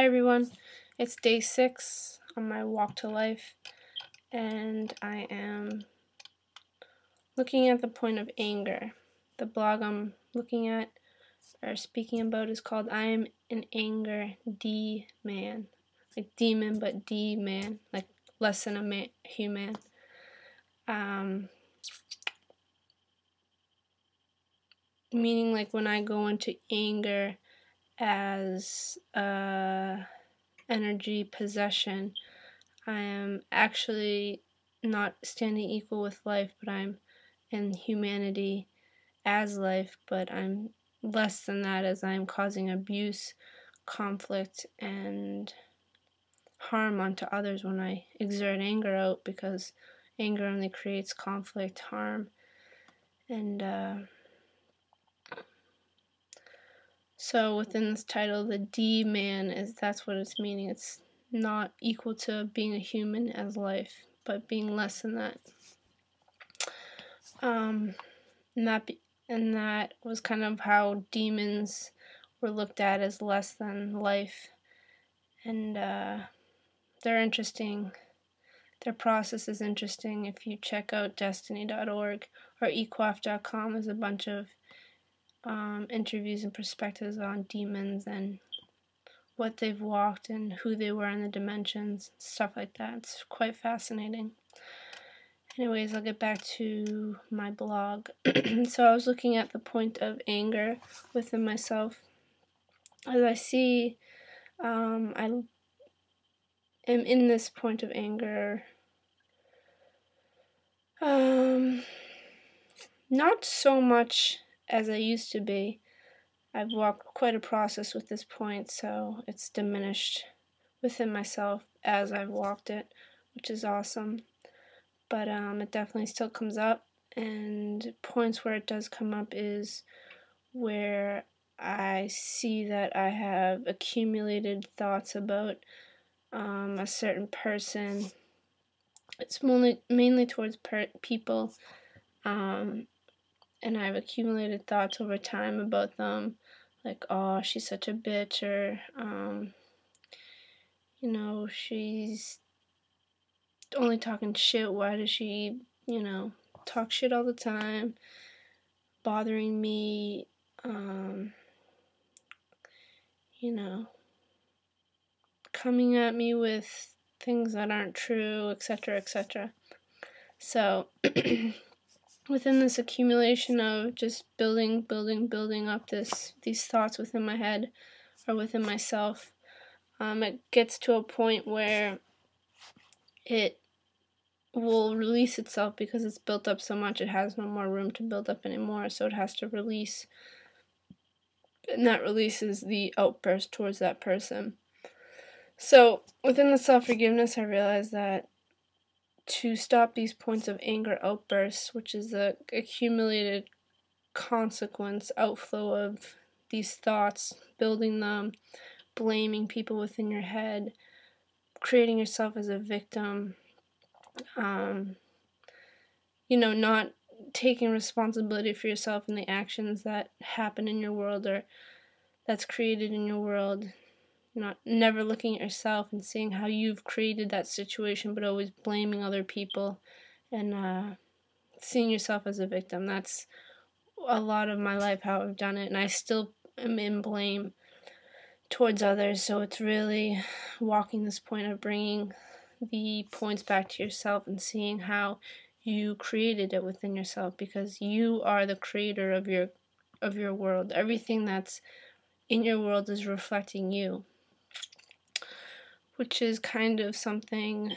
Hi everyone, it's day 6 on my walk to life, and I am looking at the point of anger. The blog I'm looking at or speaking about is called I Am an Anger DeMan. Like demon, but D-man, like less than a human. Meaning like when I go into anger as energy possession, I am actually not standing equal with life, but I'm in humanity as life, but I'm less than that as I'm causing abuse, conflict, and harm onto others when I exert anger out, because anger only creates conflict, harm, and so within this title, the D-man that's what it's meaning. It's not equal to being a human as life, but being less than that. And that was kind of how demons were looked at, as less than life, and they're interesting. Their process is interesting. If you check out Desteni.org or eqafe.com, there's a bunch of interviews and perspectives on demons and what they've walked and who they were in the dimensions, stuff like that. It's quite fascinating. Anyways, I'll get back to my blog. So I was looking at the point of anger within myself. As I see, I am in this point of anger. Not so much as I used to be. I've walked quite a process with this point, so it's diminished within myself as I've walked it, which is awesome. But it definitely still comes up, and points where it does come up is where I see that I have accumulated thoughts about a certain person. It's mainly towards people, and I've accumulated thoughts over time about them, like, oh, she's such a bitch, or she's only talking shit. Why does she, talk shit all the time, bothering me, coming at me with things that aren't true, etc., etc. So within this accumulation of just building up these thoughts within my head or within myself, it gets to a point where it will release itself, because it's built up so much. It has no more room to build up anymore, so it has to release, and that releases the outburst towards that person. So within the self-forgiveness, I realized that to stop these points of anger outbursts, which is the accumulated consequence outflow of these thoughts, building them, blaming people within your head, creating yourself as a victim, not taking responsibility for yourself and the actions that happen in your world or that's created in your world, never looking at yourself and seeing how you've created that situation, but always blaming other people and seeing yourself as a victim. That's a lot of my life, how I've done it, and I still am in blame towards others. So it's really walking this point of bringing the points back to yourself and seeing how you created it within yourself, because you are the creator of your world. Everything that's in your world is reflecting you, which is kind of something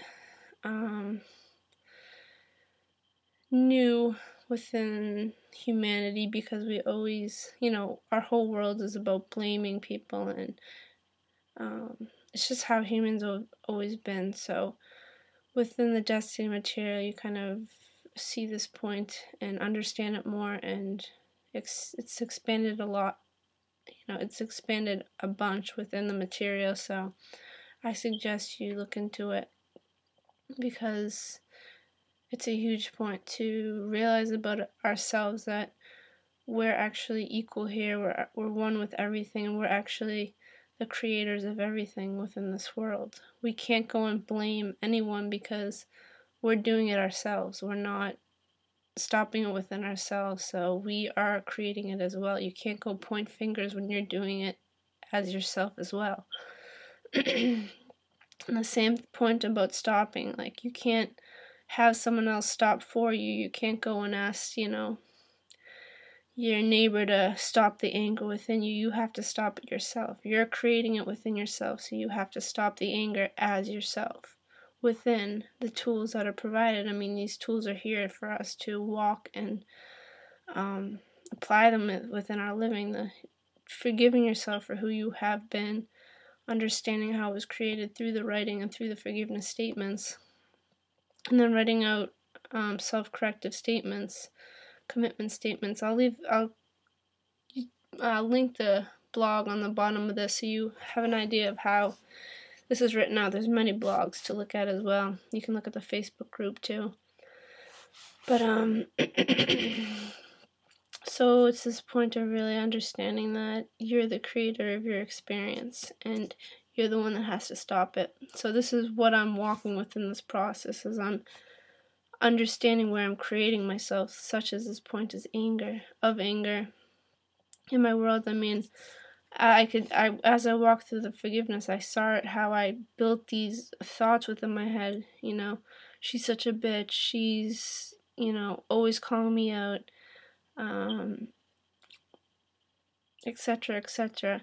new within humanity, because we always, our whole world is about blaming people, and it's just how humans have always been. So within the Destiny material, you kind of see this point and understand it more, and it's expanded a lot. It's expanded a bunch within the material, so I suggest you look into it, because it's a huge point to realize about ourselves, that we're actually equal here. We're one with everything, and we're actually the creators of everything within this world. We can't go and blame anyone because we're doing it ourselves. We're not stopping it within ourselves, so we are creating it as well. You can't go point fingers when you're doing it as yourself as well. And the same point about stopping, like, you can't have someone else stop for you. You can't go and ask, your neighbor to stop the anger within you. You have to stop it yourself. You're creating it within yourself, so you have to stop the anger as yourself within the tools that are provided. I mean, these tools are here for us to walk and apply them within our living. The forgiving yourself for who you have been, understanding how it was created through the writing and through the forgiveness statements, and then writing out self-corrective statements, commitment statements. I'll link the blog on the bottom of this so you have an idea of how this is written out. There's many blogs to look at as well. You can look at the Facebook group too. But so it's this point of really understanding that you're the creator of your experience and you're the one that has to stop it. So this is what I'm walking with in this process, as I'm understanding where I'm creating myself, such as this point is anger in my world. I mean, as I walked through the forgiveness, I saw it, how I built these thoughts within my head. She's such a bitch. She's, always calling me out, etc., etc.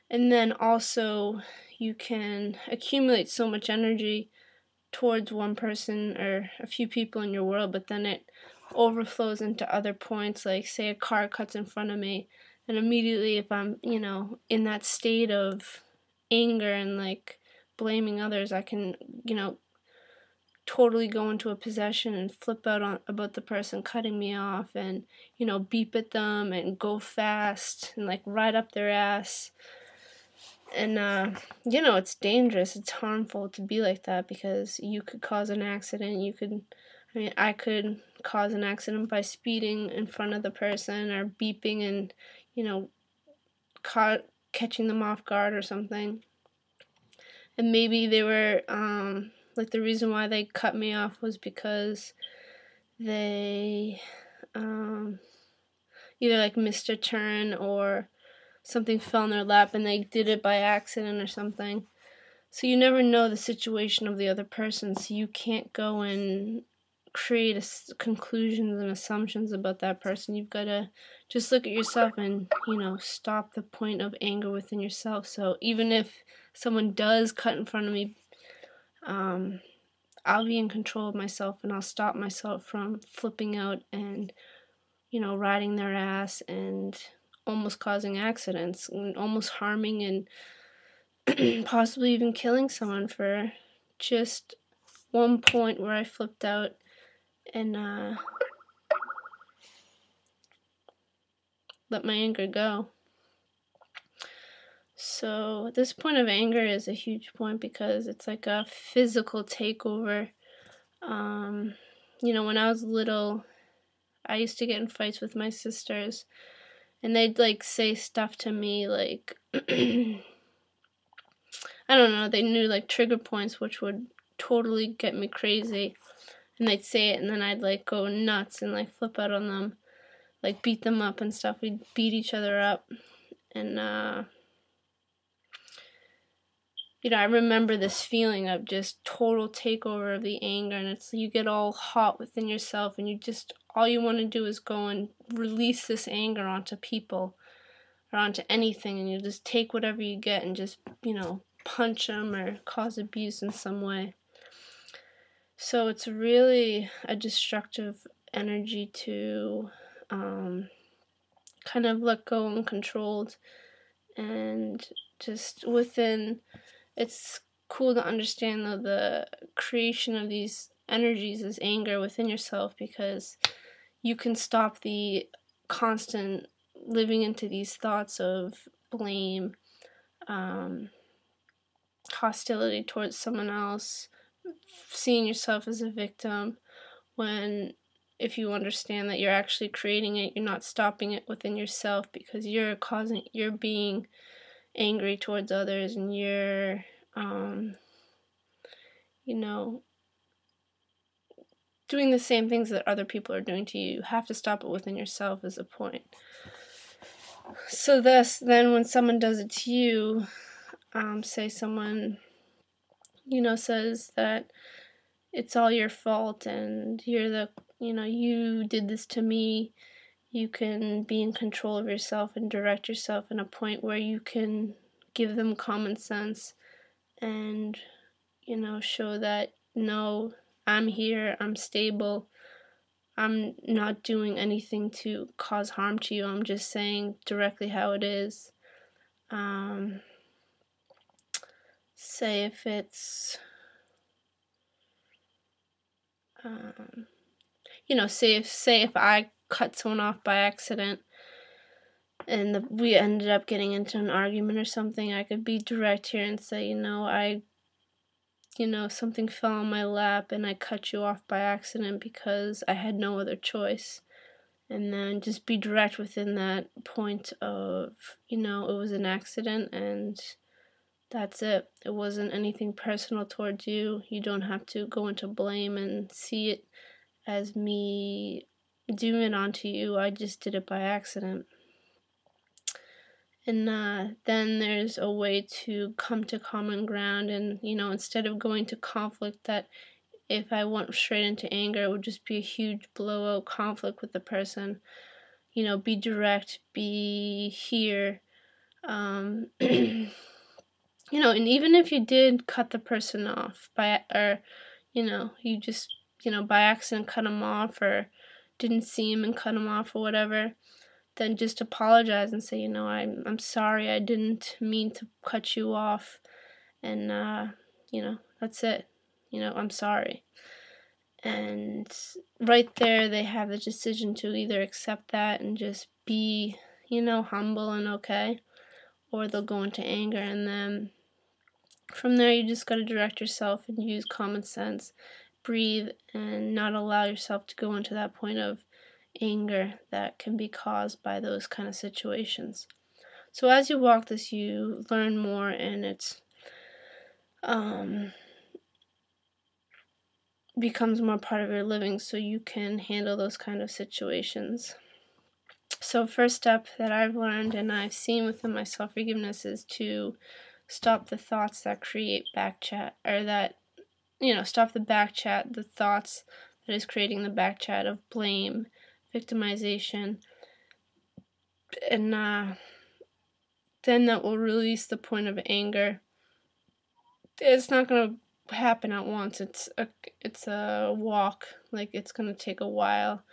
And then also, you can accumulate so much energy towards one person or a few people in your world, but then it overflows into other points. Like, say a car cuts in front of me, and immediately if I'm, in that state of anger and like blaming others, I can, totally go into a possession and flip out about the person cutting me off, and, beep at them and go fast and like ride up their ass. And, it's dangerous, it's harmful to be like that, because you could cause an accident. I could cause an accident by speeding in front of the person or beeping and, catching them off guard or something. And maybe they were, the reason why they cut me off was because they, either missed a turn or something fell in their lap and they did it by accident or something. So you never know the situation of the other person, so you can't go and create conclusions and assumptions about that person. You've got to just look at yourself and, stop the point of anger within yourself. So even if someone does cut in front of me, I'll be in control of myself, and I'll stop myself from flipping out and, riding their ass and almost causing accidents and almost harming and possibly even killing someone for just one point where I flipped out and let my anger go. So this point of anger is a huge point because it's like a physical takeover. When I was little, I used to get in fights with my sisters, and they'd say stuff to me like I don't know, they knew trigger points which would totally get me crazy, and they'd say it and then I'd go nuts and flip out on them, beat them up and stuff. We'd beat each other up, and I remember this feeling of just total takeover of the anger, and it's you get all hot within yourself, and all you want to do is go and release this anger onto people or onto anything, and you just take whatever you get and just, punch them or cause abuse in some way. So it's really a destructive energy to kind of let go uncontrolled, and just within. It's cool to understand, though, the creation of these energies as anger within yourself, because you can stop the constant living into these thoughts of blame, hostility towards someone else, seeing yourself as a victim, when if you understand that you're actually creating it, you're not stopping it within yourself, because you're being angry towards others and you're, doing the same things that other people are doing to you. You have to stop it within yourself is the point. So thus, then when someone does it to you, say someone, says that it's all your fault and you did this to me, you can be in control of yourself and direct yourself in a point where you can give them common sense and, show that, no, I'm here, I'm stable, I'm not doing anything to cause harm to you, I'm just saying directly how it is. Say if it's, say if I cut someone off by accident and we ended up getting into an argument or something, I could be direct here and say, something fell on my lap and I cut you off by accident because I had no other choice. And then just be direct within that point of, it was an accident and that's it. It wasn't anything personal towards you. You don't have to go into blame and see it as me doing it onto you. I just did it by accident. And then there's a way to come to common ground and, instead of going to conflict that if I went straight into anger, it would just be a huge blowout conflict with the person. Be direct, be here. And even if you did cut the person off you just, by accident cut them off or didn't see him and cut him off or whatever, then just apologize and say, I'm sorry, I didn't mean to cut you off, and, that's it, I'm sorry. And right there, they have the decision to either accept that and just be, humble and okay, or they'll go into anger, and then from there, you just got to direct yourself and use common sense, breathe, and not allow yourself to go into that point of anger that can be caused by those kind of situations. So as you walk this, you learn more, and it's becomes more part of your living, so you can handle those kind of situations. So first step that I've learned and I've seen within my self-forgiveness is to stop the thoughts that create backchat, or that, stop the backchat, the thoughts that is creating the backchat of blame, victimization, and then that will release the point of anger. It's not going to happen at once. It's a walk. Like, it's going to take a while.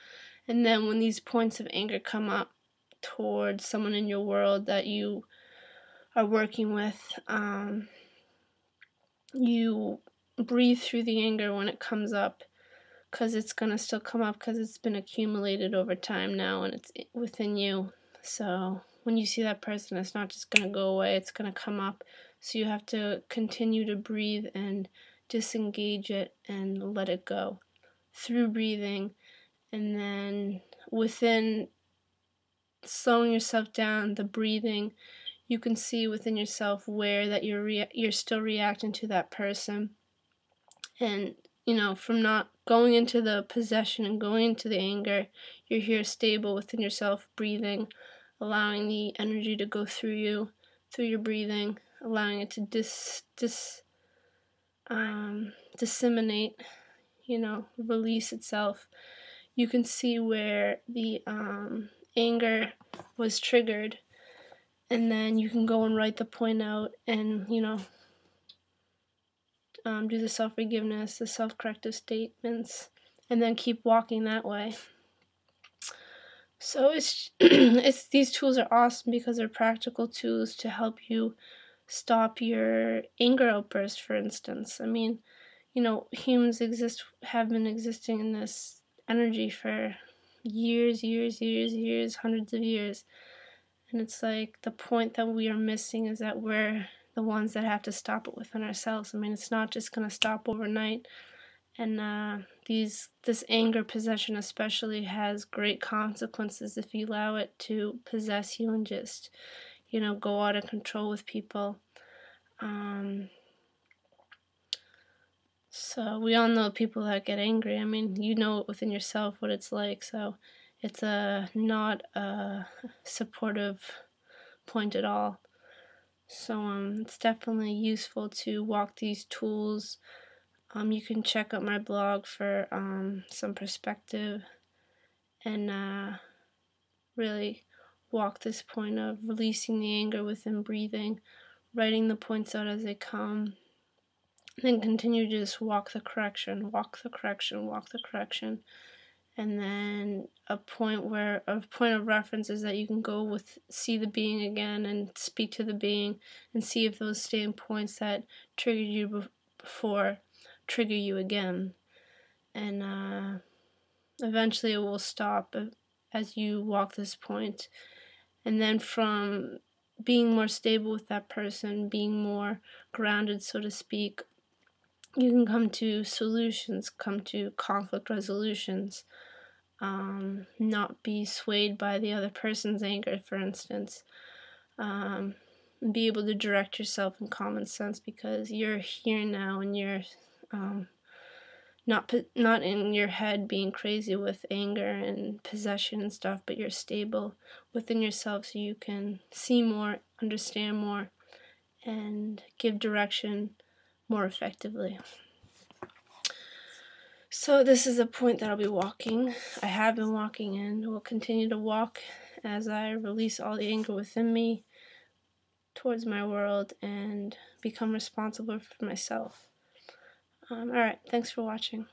And then when these points of anger come up towards someone in your world that you are working with, you breathe through the anger when it comes up, because it's going to still come up because it's been accumulated over time now and it's within you. So when you see that person, it's not just going to go away, it's going to come up. So you have to continue to breathe and disengage it and let it go through breathing. And then within slowing yourself down, the breathing, you can see within yourself where that you're still reacting to that person. And, from not going into the possession and going into the anger, you're here stable within yourself, breathing, allowing the energy to go through you, through your breathing, allowing it to disseminate, release itself. You can see where the anger was triggered, and then you can go and write the point out and, do the self-forgiveness, the self-corrective statements, and then keep walking that way. So these tools are awesome because they're practical tools to help you stop your anger outburst, for instance. I mean, humans have been existing in this energy for years, hundreds of years. And it's like the point that we are missing is that we're the ones that have to stop it within ourselves. I mean, it's not just going to stop overnight. And this anger possession especially has great consequences if you allow it to possess you and just, go out of control with people. So we all know people that get angry. I mean, you know within yourself what it's like, so it's not a supportive point at all. So it's definitely useful to walk these tools. You can check out my blog for some perspective and really walk this point of releasing the anger within breathing, writing the points out as they come, then continue to just walk the correction, and then a point of reference is that you can go see the being again and speak to the being and see if those same points that triggered you before trigger you again, and eventually it will stop as you walk this point. And then from being more stable with that person, being more grounded, so to speak, you can come to solutions, come to conflict resolutions, not be swayed by the other person's anger, for instance. Be able to direct yourself in common sense because you're here now and you're not in your head being crazy with anger and possession and stuff, but you're stable within yourself so you can see more, understand more, and give direction more effectively. So this is a point that I'll be walking. I have been walking and will continue to walk as I release all the anger within me towards my world and become responsible for myself. Alright, thanks for watching.